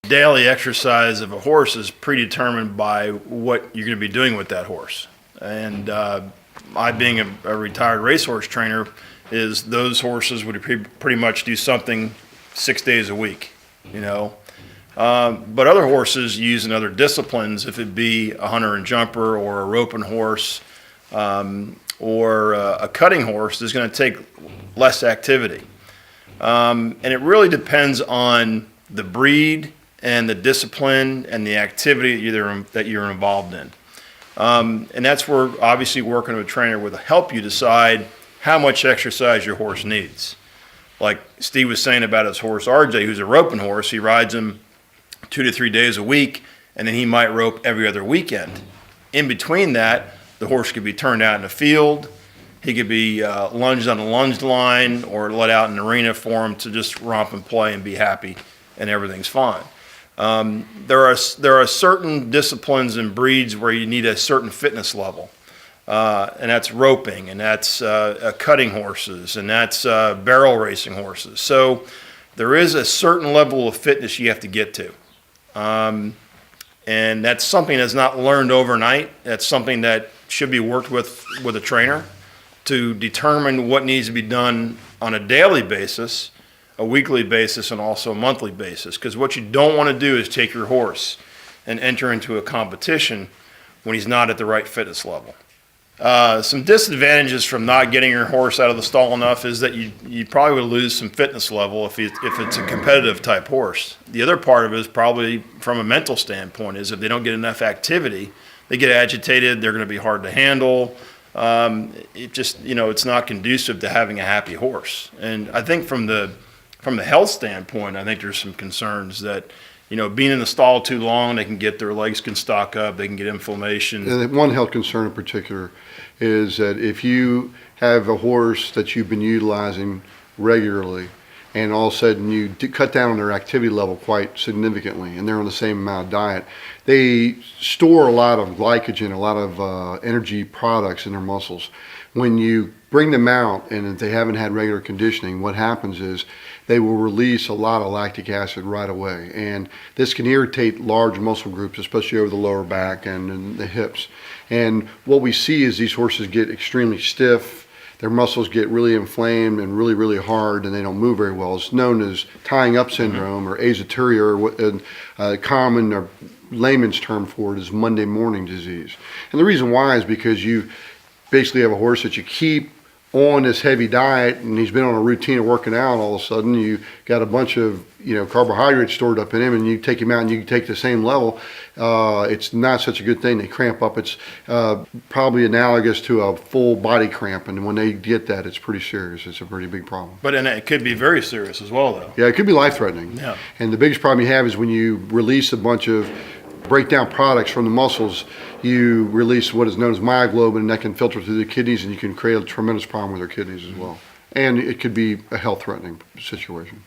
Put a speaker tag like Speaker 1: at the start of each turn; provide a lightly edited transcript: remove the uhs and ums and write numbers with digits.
Speaker 1: daily exercise of a horse is predetermined by what you're going to be doing with that horse. And I, being a retired racehorse trainer, is those horses would pretty much do something 6 days a week, you know. But other horses use in other disciplines, if it be a hunter and jumper or a roping horse or a cutting horse, is going to take less activity. And it really depends on the breed and the discipline and the activity that you're involved in. And that's where obviously working with a trainer will help you decide how much exercise your horse needs. Like Steve was saying about his horse RJ, who's a roping horse, he rides him 2 to 3 days a week, and then he might rope every other weekend. In between that, the horse could be turned out in the field. He could be lunged on the lunge line or let out in the arena for him to just romp and play and be happy, and everything's fine. There are certain disciplines and breeds where you need a certain fitness level, and that's roping, and that's cutting horses, and that's barrel racing horses. So there is a certain level of fitness you have to get to. And that's something that's not learned overnight. That's something that should be worked with a trainer to determine what needs to be done on a daily basis, a weekly basis, and also a monthly basis. Because what you don't want to do is take your horse and enter into a competition when he's not at the right fitness level. Some disadvantages from not getting your horse out of the stall enough is that you probably would lose some fitness level if it's a competitive type horse. The other part of it is probably from a mental standpoint is if they don't get enough activity, they get agitated, they're going to be hard to handle. It just, it's not conducive to having a happy horse. And I think from the health standpoint, I think there's some concerns that being in the stall too long, their legs can stock up, they can get inflammation.
Speaker 2: And one health concern in particular is that if you have a horse that you've been utilizing regularly and all of a sudden you cut down on their activity level quite significantly and they're on the same amount of diet, they store a lot of glycogen, a lot of energy products in their muscles. When you bring them out and if they haven't had regular conditioning, what happens is they will release a lot of lactic acid right away. And this can irritate large muscle groups, especially over the lower back and the hips. And what we see is these horses get extremely stiff, their muscles get really inflamed and really, really hard, and they don't move very well. It's known as tying up syndrome or azoturia, or common or layman's term for it is Monday morning disease. And the reason why is because you basically have a horse that you keep on this heavy diet and he's been on a routine of working out. All of a sudden you got a bunch of carbohydrates stored up in him, and you take him out and you take the same level. It's not such a good thing. They cramp up. It's probably analogous to a full body cramp, and when they get that, it's pretty serious. It's a pretty big problem.
Speaker 1: But it could be very serious as well, though.
Speaker 2: Yeah, it could be life-threatening.
Speaker 1: Yeah. And
Speaker 2: the biggest problem you have is when you release a bunch of breakdown products from the muscles, you release what is known as myoglobin, and that can filter through the kidneys, and you can create a tremendous problem with their kidneys as well. And it could be a health-threatening situation.